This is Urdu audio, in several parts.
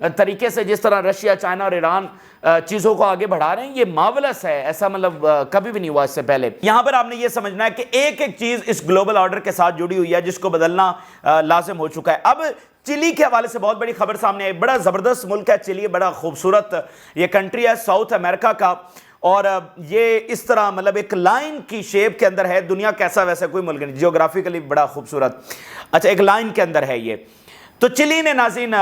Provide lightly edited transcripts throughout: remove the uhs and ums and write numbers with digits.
طریقے سے جس طرح رشیا، چائنا اور ایران چیزوں کو آگے بڑھا رہے ہیں، یہ مارولس ہے، ایسا مطلب کبھی بھی نہیں ہوا اس سے پہلے۔ یہاں پر آپ نے یہ سمجھنا ہے کہ ایک ایک چیز اس گلوبل آرڈر کے ساتھ جڑی ہوئی ہے جس کو بدلنا لازم ہو چکا ہے۔ اب چلی کے حوالے سے بہت بڑی خبر سامنے آئی، بڑا زبردست ملک ہے چلی، بڑا خوبصورت یہ کنٹری ہے ساؤتھ امریکہ کا، اور یہ اس طرح مطلب ایک لائن کی شیپ کے اندر ہے، دنیا کیسا ویسا کوئی ملک نہیں، جیوگرافیکلی بڑا خوبصورت، اچھا ایک لائن کے اندر ہے یہ۔ تو چلی نے ناظرین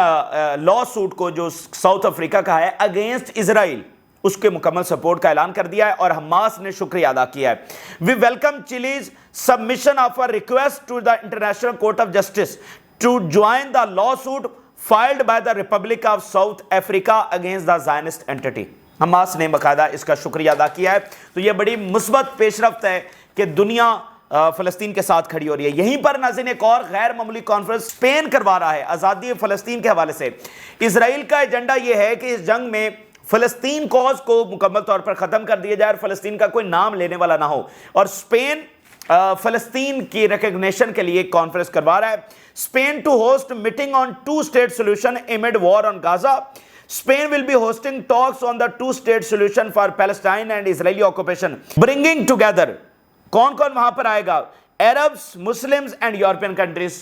لا سوٹ کو جو ساؤتھ افریقہ کا ہے اگینسٹ اسرائیل، اس کے مکمل سپورٹ کا اعلان کر دیا ہے، اور حماس نے شکریہ ادا کیا ہے۔ We welcome Chile's submission of a request to the International Court of Justice to join the lawsuit filed by the Republic of South Africa against the Zionist entity. Hamas نے باقاعدہ اس کا شکریہ ادا کیا ہے۔ تو یہ بڑی مثبت پیش رفت ہے کہ دنیا فلسطین کے ساتھ کھڑی ہو رہی ہے۔ یہیں پر ناظرین ایک اور غیر معمولی کانفرنس اسپین کروا رہا ہے آزادی فلسطین کے حوالے سے۔ اسرائیل کا ایجنڈا یہ ہے کہ اس جنگ میں فلسطین کوز کو مکمل طور پر ختم کر دیا جائے اور فلسطین کا کوئی نام لینے والا نہ ہو، اور اسپین فلسطین کی ریکگنیشن کے لیے ایک کانفرنس کروا رہا ہے۔ Spain to host meeting on two state solution amid war on Gaza. Spain will be hosting talks on the two-state solution for Palestine and Israeli occupation, bringing together کون کون وہاں پر آئے گا؟ Arabs, Muslims and European countries،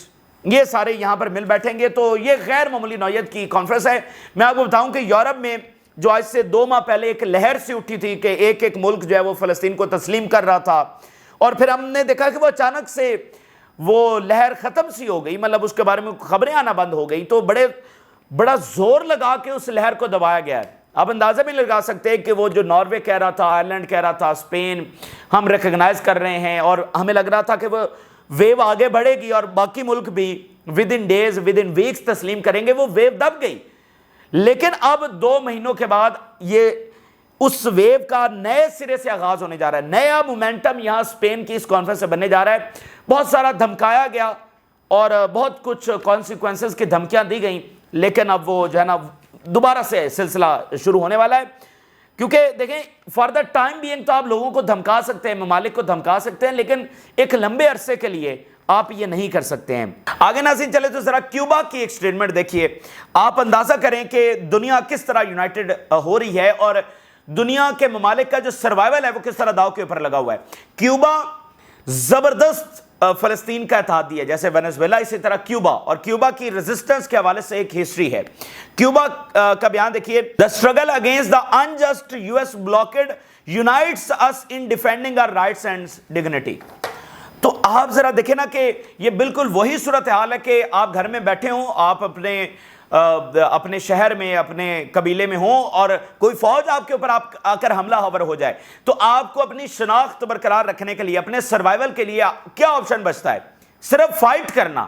یہ سارے یہاں پر مل بیٹھیں گے۔ تو یہ غیر معمولی نوعیت کی کانفرنس ہے۔ میں آپ کو بتاؤں کہ یورپ میں جو آج سے 2 ماہ پہلے ایک لہر سی اٹھی تھی کہ ایک ایک ملک جو ہے وہ فلسطین کو تسلیم کر رہا تھا، اور پھر ہم نے دیکھا کہ وہ اچانک سے وہ لہر ختم سی ہو گئی، مطلب اس کے بارے میں خبریں آنا بند ہو گئی، تو بڑا زور لگا کے اس لہر کو دبایا گیا ہے۔ آپ اندازہ بھی لگا سکتے ہیں کہ وہ جو ناروے کہہ رہا تھا، آئرلینڈ کہہ رہا تھا، اسپین ہم ریکگنائز کر رہے ہیں، اور ہمیں لگ رہا تھا کہ وہ ویو آگے بڑھے گی اور باقی ملک بھی within days within weeks تسلیم کریں گے، وہ ویو دب گئی۔ لیکن اب 2 مہینوں کے بعد یہ اس ویو کا نئے سرے سے آغاز ہونے جا رہا ہے، نیا مومنٹم یہاں اسپین کی اس کانفرنس سے بننے جا رہا ہے۔ بہت سارا دھمکایا گیا اور بہت کچھ کانسیکوینسز کی دھمکیاں دی گئیں، لیکن اب وہ جو ہے نا دوبارہ سے سلسلہ شروع ہونے والا ہے، کیونکہ دیکھیں فار دا ٹائم بینگ تو آپ لوگوں کو دھمکا سکتے ہیں، ممالک کو دھمکا سکتے ہیں، لیکن ایک لمبے عرصے کے لیے آپ یہ نہیں کر سکتے ہیں۔ آگے ناظرین چلے تو ذرا کیوبا کی ایک سٹیٹمنٹ دیکھیے، آپ اندازہ کریں کہ دنیا کس طرح یونائٹڈ ہو رہی ہے اور دنیا کے ممالک کا جو سروائیول ہے وہ کس طرح داؤ کے اوپر لگا ہوا ہے۔ کیوبا زبردست فلسطین کا اتحادی ہے، جیسے وینزویلا اسی طرح کیوبا، اور کیوبا کی ریزسٹنس کے حوالے سے ایک ہسٹری ہے۔ کیوبا کا بیان دیکھیے، The struggle against the unjust US blockade unites us in defending our rights and dignity۔ تو آپ ذرا دیکھیں نا کہ یہ بالکل وہی صورتحال ہے کہ آپ گھر میں بیٹھے ہوں، آپ اپنے شہر میں اپنے قبیلے میں ہوں، اور کوئی فوج آپ کے اوپر آ کر حملہ آور ہو جائے، تو آپ کو اپنی شناخت برقرار رکھنے کے لیے، اپنے سروائیول کے لیے کیا آپشن بچتا ہے؟ صرف فائٹ کرنا۔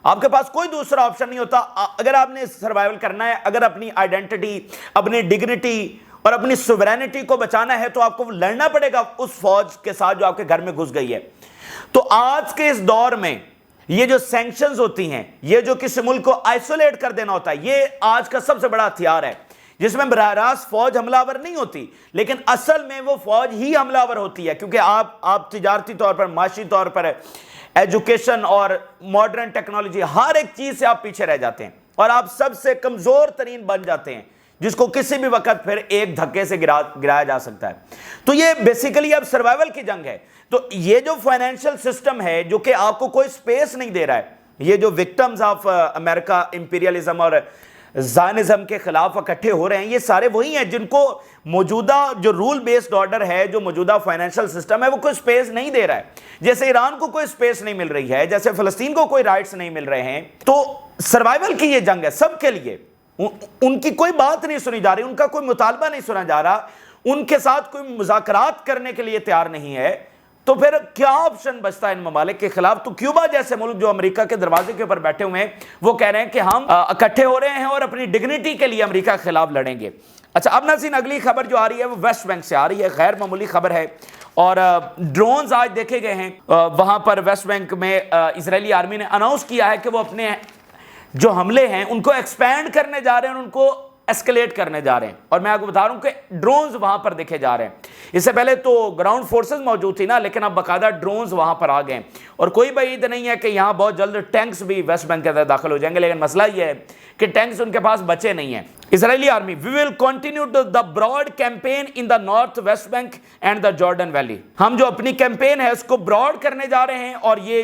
آپ کے پاس کوئی دوسرا آپشن نہیں ہوتا۔ اگر آپ نے سروائیول کرنا ہے، اگر اپنی آئیڈینٹی، اپنی ڈگنیٹی اور اپنی سوورینٹی کو بچانا ہے، تو آپ کو لڑنا پڑے گا اس فوج کے ساتھ جو آپ کے گھر میں گھس گئی ہے۔ تو آج کے اس دور میں یہ جو سینکشنز ہوتی ہیں، یہ جو کسی ملک کو آئسولیٹ کر دینا ہوتا ہے، یہ آج کا سب سے بڑا ہتھیار ہے، جس میں براہ راست فوج حملہ آور نہیں ہوتی، لیکن اصل میں وہ فوج ہی حملہ آور ہوتی ہے، کیونکہ آپ تجارتی طور پر، معاشی طور پر، ایجوکیشن اور ماڈرن ٹیکنالوجی ہر ایک چیز سے آپ پیچھے رہ جاتے ہیں، اور آپ سب سے کمزور ترین بن جاتے ہیں، جس کو کسی بھی وقت پھر ایک دھکے سے گرایا جا سکتا ہے۔ تو یہ بیسیکلی اب سروائیول کی جنگ ہے۔ تو یہ جو فائنینشل سسٹم ہے جو کہ آپ کو کوئی سپیس نہیں دے رہا ہے، یہ جو وکٹمز آف امریکہ امپیریلزم اور زائنزم کے خلاف اکٹھے ہو رہے ہیں، یہ سارے وہی ہیں جن کو موجودہ جو رول بیسڈ آرڈر ہے، جو موجودہ فائنینشل سسٹم ہے، وہ کوئی سپیس نہیں دے رہا ہے۔ جیسے ایران کو کوئی سپیس نہیں مل رہی ہے، جیسے فلسطین کو کوئی رائٹس نہیں مل رہے ہیں۔ تو سروائیول کی یہ جنگ ہے سب کے لیے، ان کی کوئی بات نہیں سنی جا رہی، ان کا کوئی مطالبہ نہیں سنا جا رہا، ان کے ساتھ کوئی مذاکرات کرنے کے لیے تیار نہیں ہے۔ تو پھر کیا آپشن بچتا ہے ان ممالک کے خلاف؟ تو کیوبا جیسے ملک جو امریکہ کے دروازے کے اوپر بیٹھے ہوئے ہیں، وہ کہہ رہے ہیں کہ ہم اکٹھے ہو رہے ہیں اور اپنی ڈگنیٹی کے لیے امریکہ کے خلاف لڑیں گے۔ اچھا، اب ناظرین اگلی خبر جو آ رہی ہے وہ ویسٹ بینک سے آ رہی ہے، غیر معمولی خبر ہے، اور ڈرونز آج دیکھے گئے ہیں وہاں پر ویسٹ بینک میں۔ اسرائیلی آرمی نے اناؤنس کیا ہے کہ وہ اپنے جو حملے ہیں ان کو ایکسپینڈ کرنے جا رہے ہیں، ان کو ایسکلیٹ کرنے جا رہے ہیں، اور میں آپ کو بتا رہا ہوں کہ ڈرونز وہاں پر دیکھے جا رہے ہیں۔ اس سے پہلے تو گراؤنڈ فورسز موجود تھی نا، لیکن اب باقاعدہ ڈرونز وہاں پر آ گئے ہیں، اور کوئی بعید نہیں ہے کہ یہاں بہت جلد ٹینکس بھی ویسٹ بینک کے اندر داخل ہو جائیں گے، لیکن مسئلہ یہ ہے کہ ٹینکس ان کے پاس بچے نہیں ہیں۔ Israeli army we will continue the broad campaign in the north west bank and the Jordan valley, ہم جو اپنی کیمپین ہے اس کو براڈ کرنے جا رہے ہیں اور یہ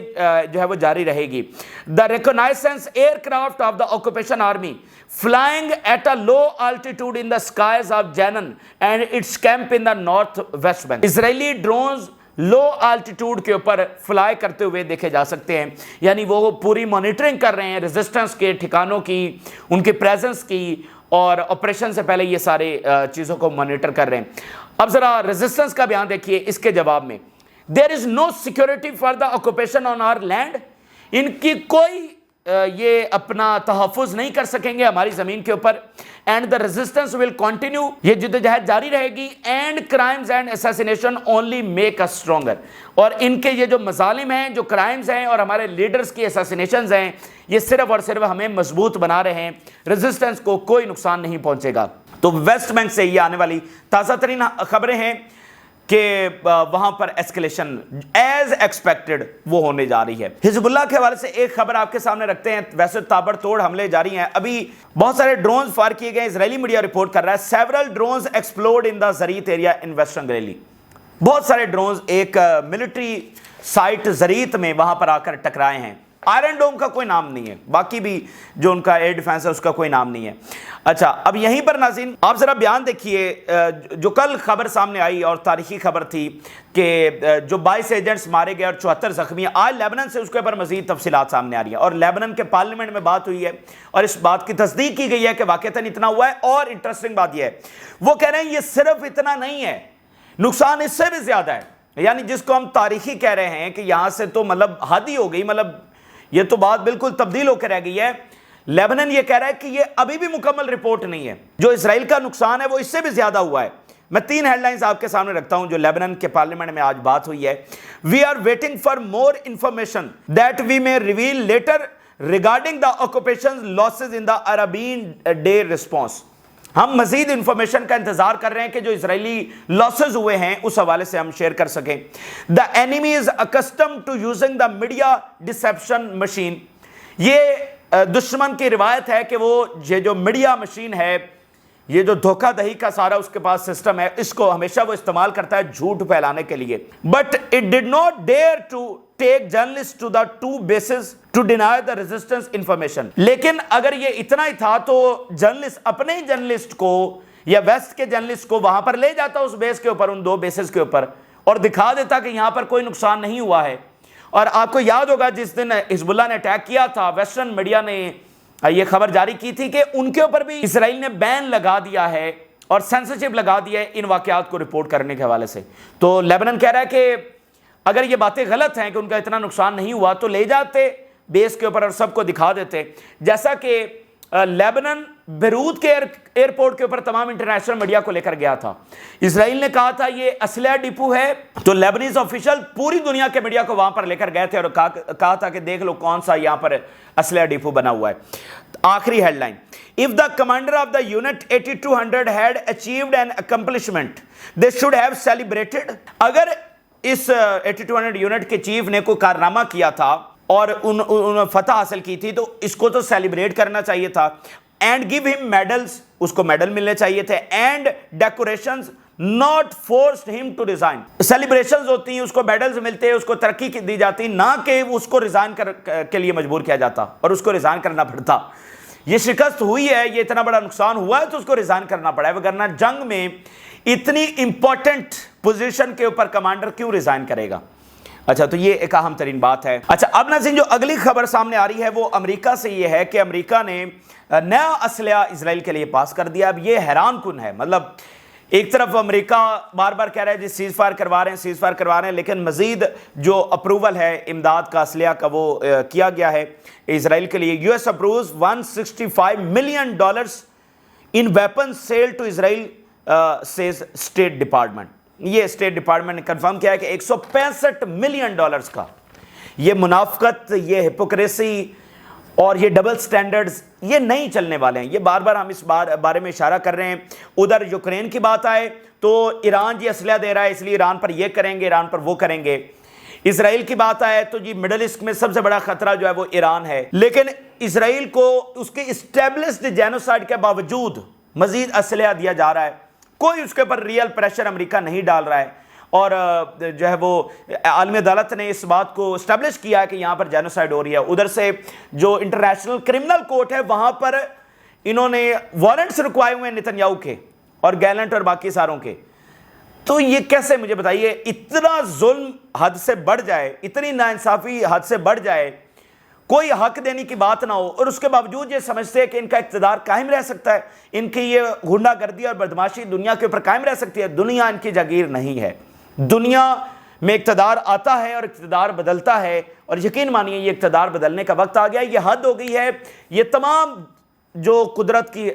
جو ہے وہ جاری رہے گی۔ The reconnaissance aircraft of the occupation army flying at a low altitude in the skies of Jenin and its camp in the north west bank۔ Israeli drones low altitude کے اوپر فلائی کرتے ہوئے دیکھے جا سکتے ہیں، یعنی وہ پوری مانیٹرنگ کر رہے ہیں ریزسٹنس کے ٹھکانوں کی، ان کی پریزنس کی، اور آپریشن سے پہلے یہ سارے چیزوں کو مانیٹر کر رہے ہیں۔ اب ذرا ریزسٹنس کا بیان دیکھیے اس کے جواب میں، there is no security for the occupation on our land, ان کی کوئی یہ اپنا تحفظ نہیں کر سکیں گے ہماری زمین کے اوپر، and the resistance will continue, یہ جدوجہد جاری رہے گی، and crimes and assassination only make us stronger, اور ان کے یہ جو مظالم ہیں، جو کرائمز ہیں اور ہمارے لیڈرز کی اسیسینیشنز ہیں، یہ صرف اور صرف ہمیں مضبوط بنا رہے ہیں، ریزسٹنس کو کوئی نقصان نہیں پہنچے گا۔ تو ویسٹ بینک سے یہ آنے والی تازہ ترین خبریں ہیں کہ وہاں پر ایسکلیشن ایز ایکسپیکٹڈ وہ ہونے جا رہی ہے۔ حزب اللہ کے حوالے سے ایک خبر آپ کے سامنے رکھتے ہیں، ویسے تابڑ توڑ حملے جاری ہیں، ابھی بہت سارے ڈرونز فائر کیے گئے، اسرائیلی میڈیا رپورٹ کر رہا ہے several drones explode in the Zarit area in western Galilee, بہت سارے ڈرونز ایک ملٹری سائٹ زریت میں وہاں پر آ کر ٹکرائے ہیں۔ آئرن ڈوم کا کوئی نام نہیں ہے، باقی بھی جو ان کا ایئر ڈیفنس ہے اس کا کوئی نام نہیں ہے۔ اچھا، اب یہیں پر ناظرین آپ ذرا بیان دیکھیے، جو کل خبر سامنے آئی اور تاریخی خبر تھی کہ جو 22 ایجنٹس مارے گئے اور 74 زخمی، آج لیبنان سے اس کے اوپر مزید تفصیلات سامنے آ رہی ہیں، اور لیبنان کے پارلیمنٹ میں بات ہوئی ہے اور اس بات کی تصدیق کی گئی ہے کہ واقعتاً اتنا ہوا ہے، اور انٹرسٹنگ بات یہ ہے وہ کہہ رہے ہیں یہ صرف اتنا نہیں ہے، نقصان اس سے بھی زیادہ ہے، یعنی جس کو ہم تاریخی کہہ رہے ہیں کہ یہاں سے تو مطلب حد ہی ہو گئی، مطلب یہ تو بات بالکل تبدیل ہو کے رہ گئی ہے۔ لیبنان یہ کہہ رہا ہے کہ یہ ابھی بھی مکمل رپورٹ نہیں ہے، جو اسرائیل کا نقصان ہے وہ اس سے بھی زیادہ ہوا ہے۔ میں 3 ہیڈ لائنز آپ کے سامنے رکھتا ہوں جو لیبنان کے پارلیمنٹ میں آج بات ہوئی ہے۔ We are waiting for more information that we may reveal later regarding the occupation losses in the Arabian day response, ہم مزید انفارمیشن کا انتظار کر رہے ہیں کہ جو اسرائیلی لاسز ہوئے ہیں اس حوالے سے ہم شیئر کر سکیں۔ The enemy is accustomed to using the media deception machine, یہ دشمن کی روایت ہے کہ وہ یہ جو میڈیا مشین ہے، یہ جو دھوکہ دہی کا سارا اس کے پاس سسٹم ہے، اس کو ہمیشہ وہ استعمال کرتا ہے جھوٹ پھیلانے کے لیے۔ But it did not dare to take journalist to the 2 bases to deny the resistance information, لیکن اگر یہ اتنا ہی تھا تو جرنلسٹ اپنے ہی جرنلسٹ کو یا ویسٹ کے جرنلسٹ کو وہاں پر لے جاتا اس بیس کے اوپر، ان 2 بیسز کے اوپر، اور دکھا دیتا کہ یہاں پر کوئی نقصان نہیں ہوا ہے۔ اور آپ کو یاد ہوگا جس دن حزب اللہ نے اٹیک کیا تھا، ویسٹرن میڈیا نے یہ خبر جاری کی تھی کہ ان کے اوپر بھی اسرائیل نے بین لگا دیا ہے اور سینسرشپ لگا دیا ہے ان واقعات کو رپورٹ کرنے کے حوالے سے۔ تو لیبنان کہہ رہا ہے کہ اگر یہ باتیں غلط ہیں کہ ان کا اتنا نقصان نہیں ہوا تو لے جاتے بیس کے اوپر اور سب کو دکھا دیتے، جیسا کہ لیبنان بیروت کے ایئرپورٹ کے اوپر تمام انٹرنیشنل میڈیا کو لے کر گیا تھا۔ اسرائیل نے کہا تھا یہ اسلحہ ڈپو ہے، تو لیبنیز آفیشل پوری دنیا کے میڈیا کو وہاں پر لے کر گئے تھے اور کہا تھا کہ دیکھ لو کون سا یہاں پر اسلحہ ڈپو بنا ہوا ہے۔ آخری headline, if the commander of the unit 8200 had achieved an accomplishment they should have celebrated، اگر اس 8200 یونٹ کے چیف نے کوئی کارنامہ کیا تھا اور انہوں فتح حاصل کی تھی تو اس کو تو سیلیبریٹ کرنا چاہیے تھا، اینڈ گیو ہم میڈلز، اس کو میڈل ملنے چاہیے تھے، and decorations not forced him to resign، celebrations ہوتی ہیں، اس کو میڈلز ملتے ہیں، اس کو ترقی دی جاتی، نہ کہ اس کو ریزائن کے لیے مجبور کیا جاتا اور اس کو ریزائن کرنا پڑتا۔ یہ شکست ہوئی ہے، یہ اتنا بڑا نقصان ہوا ہے تو اس کو ریزائن کرنا پڑا ہے، وگرنہ جنگ میں اتنی امپورٹنٹ پوزیشن کے اوپر کمانڈر کیوں ریزائن کرے گا؟ اچھا، تو یہ ایک اہم ترین بات ہے۔ اچھا، اب ناظرین جو اگلی خبر سامنے آ رہی ہے وہ امریکہ سے یہ ہے کہ امریکہ نے نیا اسلحہ اسرائیل کے لیے پاس کر دیا۔ اب یہ حیران کن ہے، مطلب ایک طرف امریکہ بار بار کہہ رہا ہے جی سیز فائر کروا رہے ہیں، لیکن مزید جو اپروول ہے امداد کا اسلحہ کا وہ کیا گیا ہے اسرائیل کے لیے۔ U S approves $165 million in weapon sale to Israel says state department. یہ اسٹیٹ ڈپارٹمنٹ نے کنفرم کیا ہے کہ $165 ملین کا یہ منافقت، یہ ہپوکریسی اور یہ ڈبل سٹینڈرڈز یہ نہیں چلنے والے ہیں. یہ بار بار ہم اس بارے میں اشارہ کر رہے ہیں. ادھر یوکرین کی بات آئے تو ایران جی اسلحہ دے رہا ہے اس لیے ایران پر یہ کریں گے، ایران پر وہ کریں گے. اسرائیل کی بات آئے تو جی مڈل ایسٹ میں سب سے بڑا خطرہ جو ہے وہ ایران ہے. لیکن اسرائیل کو اس کے اسٹیبلشڈ جینوسائیڈ کے باوجود مزید اسلحہ دیا جا رہا ہے. کوئی اس کے اوپر ریئل پریشر امریکہ نہیں ڈال رہا ہے. اور جو ہے وہ عالمی عدالت نے اس بات کو اسٹیبلش کیا ہے کہ یہاں پر جینوسائیڈ ہو رہی ہے. ادھر سے جو انٹرنیشنل کرمنل کورٹ ہے وہاں پر انہوں نے وارنٹس رکوائے ہوئے ہیں نتنیاہو کے اور گیلنٹ اور باقی ساروں کے. تو یہ کیسے، مجھے بتائیے، اتنا ظلم حد سے بڑھ جائے، اتنی ناانصافی حد سے بڑھ جائے، کوئی حق دینے کی بات نہ ہو، اور اس کے باوجود یہ سمجھتے ہیں کہ ان کا اقتدار قائم رہ سکتا ہے، ان کی یہ غنڈہ گردی اور بدماشی دنیا کے اوپر قائم رہ سکتی ہے. دنیا ان کی جاگیر نہیں ہے. دنیا میں اقتدار آتا ہے اور اقتدار بدلتا ہے، اور یقین مانیے یہ اقتدار بدلنے کا وقت آ گیا. یہ حد ہو گئی ہے. یہ تمام جو قدرت کی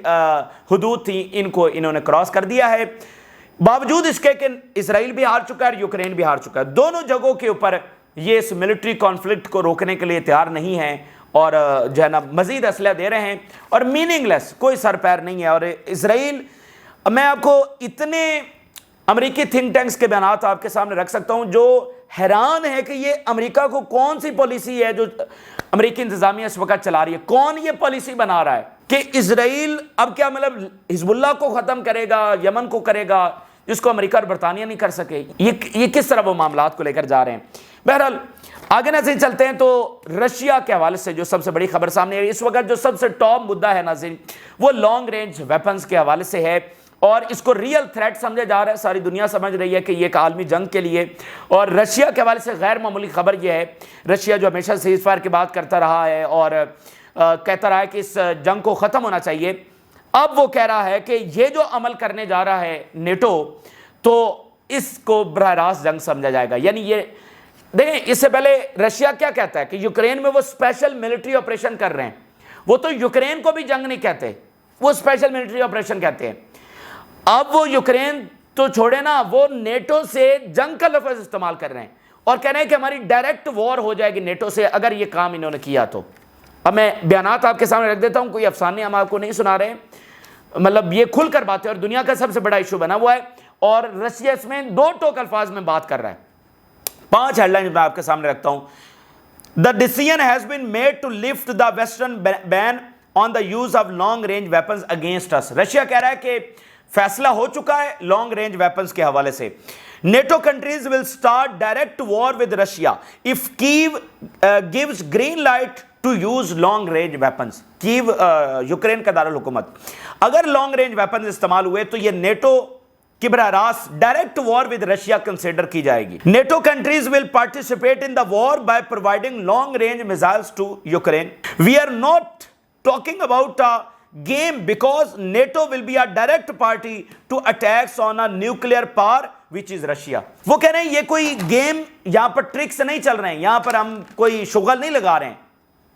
حدود تھیں ان کو انہوں نے کراس کر دیا ہے. باوجود اس کے کہ اسرائیل بھی ہار چکا ہے اور یوکرین بھی ہار چکا ہے. دونوں جگہوں کے اوپر یہ اس ملٹری کانفلکٹ کو روکنے کے لیے تیار نہیں ہیں اور جو ہے نا مزید اسلحہ دے رہے ہیں اور میننگ لیس، کوئی سر پیر نہیں ہے. اور اسرائیل، میں آپ کو اتنے امریکی تھنک ٹینکس کے بیانات آپ کے سامنے رکھ سکتا ہوں جو حیران ہے کہ یہ امریکہ کو کون سی پالیسی ہے جو امریکی انتظامیہ اس وقت چلا رہی ہے. کون یہ پالیسی بنا رہا ہے کہ اسرائیل اب کیا مطلب حزب اللہ کو ختم کرے گا، یمن کو کرے گا، جس کو امریکہ اور برطانیہ نہیں کر سکے. یہ کس طرح وہ معاملات کو لے کر جا رہے ہیں. بہرحال آگے ناظرین چلتے ہیں تو رشیا کے حوالے سے جو سب سے بڑی خبر سامنے ہے اس وقت، جو سب سے ٹاپ مدعا ہے ناظرین، وہ لانگ رینج ویپنز کے حوالے سے ہے. اور اس کو ریئل تھریٹ سمجھا جا رہا ہے. ساری دنیا سمجھ رہی ہے کہ یہ ایک عالمی جنگ کے لیے. اور رشیا کے حوالے سے غیر معمولی خبر یہ ہے، رشیا جو ہمیشہ سیز فائر کی بات کرتا رہا ہے اور کہتا رہا ہے کہ اس جنگ کو ختم ہونا چاہیے، اب وہ کہہ رہا ہے کہ یہ جو عمل کرنے جا رہا ہے نیٹو، تو اس کو براہ راست جنگ سمجھا جائے گا. یعنی یہ دیکھیں، اس سے پہلے رشیا کیا کہتا ہے کہ یوکرین میں وہ اسپیشل ملٹری آپریشن کر رہے ہیں. وہ تو یوکرین کو بھی جنگ نہیں کہتے، وہ اسپیشل ملٹری آپریشن کہتے ہیں. اب وہ یوکرین تو چھوڑے نا، وہ نیٹو سے جنگ کا لفظ استعمال کر رہے ہیں اور کہہ رہے ہیں کہ ہماری ڈائریکٹ وار ہو جائے گی نیٹو سے اگر یہ کام انہوں نے کیا تو. اب میں بیانات آپ کے سامنے رکھ دیتا ہوں، کوئی افسانے ہم آپ کو نہیں سنا رہے ہیں، مطلب یہ کھل کر باتیں، اور دنیا کا سب سے بڑا ایشو بنا ہوا ہے. اور رشیا اس میں دو ٹوک الفاظ میں بات کر رہا ہے. 5 ہیڈ لائنز میں آپ کے سامنے رکھتا ہوں. The decision has been made to lift the Western ban on the use of long range weapons against us. Russia کہہ رہا ہے کہ فیصلہ ہو چکا ہے لانگ رینج ویپنز کے حوالے سے. NATO countries will start direct war with Russia if Kyiv gives green light to use long range weapons. Kyiv Ukraine کا دارالحکومت. اگر لانگ رینج ویپنز استعمال ہوئے تو یہ نیٹو کی براہ راست direct war with Russia consider کی جائے گی. NATO countries will participate in the war by providing long range missiles to Ukraine. We are not talking about game because NATO will be a direct party to attacks on a nuclear power which is Russia. وہ کہہ رہے ہیں یہ کوئی گیم یہاں پر ٹرکس نہیں چل رہے ہیں، یہاں پر ہم کوئی شغل نہیں لگا رہے ہیں.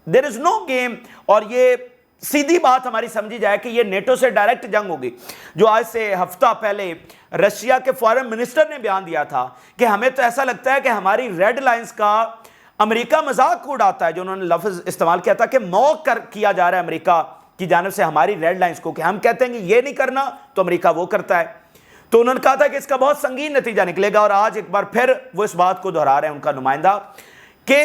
There is no game. اور یہ سیدھی بات ہماری سمجھی جائے کہ یہ نیٹو سے ڈائریکٹ جنگ ہوگی. جو آج سے ہفتہ پہلے رشیا کے فارن منسٹر نے بیان دیا تھا کہ ہمیں تو ایسا لگتا ہے کہ ہماری ریڈ لائنز کا امریکہ مذاق اڑاتا ہے، جو انہوں نے لفظ استعمال کیا تھا کہ موق کیا جا رہا ہے امریکہ کی جانب سے ہماری ریڈ لائنز کو، کہ ہم کہتے ہیں کہ یہ نہیں کرنا تو امریکہ وہ کرتا ہے. تو انہوں نے کہا تھا کہ اس کا بہت سنگین نتیجہ نکلے گا. اور آج ایک بار پھر وہ اس بات کو دہرا رہے ہیں ان کا نمائندہ کہ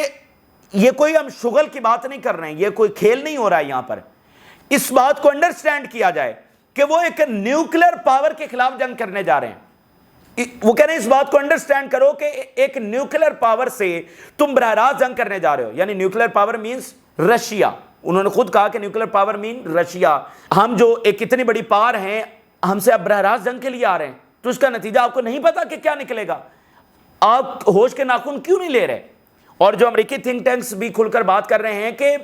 یہ کوئی ہم شغل کی بات نہیں کر رہے ہیں، یہ کوئی کھیل نہیں ہو رہا ہے. یہاں پر اس بات کو انڈرسٹینڈ کیا جائے کہ وہ ایک نیوکلیر پاور کے خلاف جنگ کرنے جا رہے ہیں. وہ کہہ رہے ہیں اس بات کو انڈرسٹینڈ کرو کہ ایک نیوکلیر پاور سے تم براہ راست جنگ کرنے جا رہے ہو. یعنی نیوکلیر پاور مینز رشیا. انہوں نے خود کہا کہ نیوکلیر پاور مین رشیا. ہم جو ایک اتنی بڑی پاور ہیں، ہم سے اب براہ راست جنگ کے لیے آ رہے ہیں، تو اس کا نتیجہ آپ کو نہیں پتا کہ کیا نکلے گا. آپ ہوش کے ناخن کیوں نہیں لے رہے؟ اور جو امریکی تھنک ٹینکس بھی کھل کر بات کر رہے ہیں کہ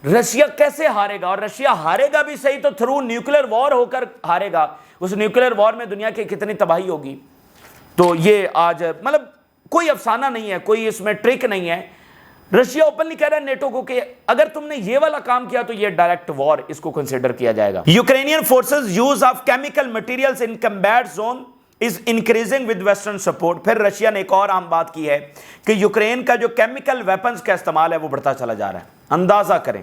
رشیا کیسے ہارے گا، اور رشیا ہارے گا بھی صحیح تو تھرو نیوکلیر وار ہو کر ہارے گا. اس نیوکلیر وار میں دنیا کی کتنی تباہی ہوگی. تو یہ آج مطلب کوئی افسانہ نہیں ہے، کوئی اس میں ٹرک نہیں ہے. رشیا اوپنلی کہہ رہا ہے نیٹو کو کہ اگر تم نے یہ والا کام کیا تو یہ ڈائریکٹ وار اس کو کنسیڈر کیا جائے گا. Ukrainian forces use of chemical materials in combat zone is increasing with western support. پھر رشیا نے ایک اور عام بات کی ہے کہ یوکرین کا جو کیمیکل ویپنز کا استعمال ہے وہ بڑھتا چلا جا رہا ہے. اندازہ کریں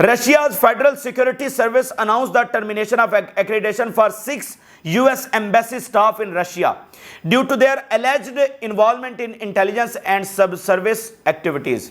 Russia's Federal Security Service announced the termination of accreditation for 6 US embassy staff in Russia due to their alleged involvement in intelligence and sub-service activities.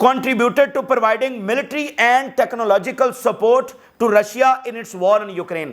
contributed to providing military and technological support to Russia in its war in Ukraine।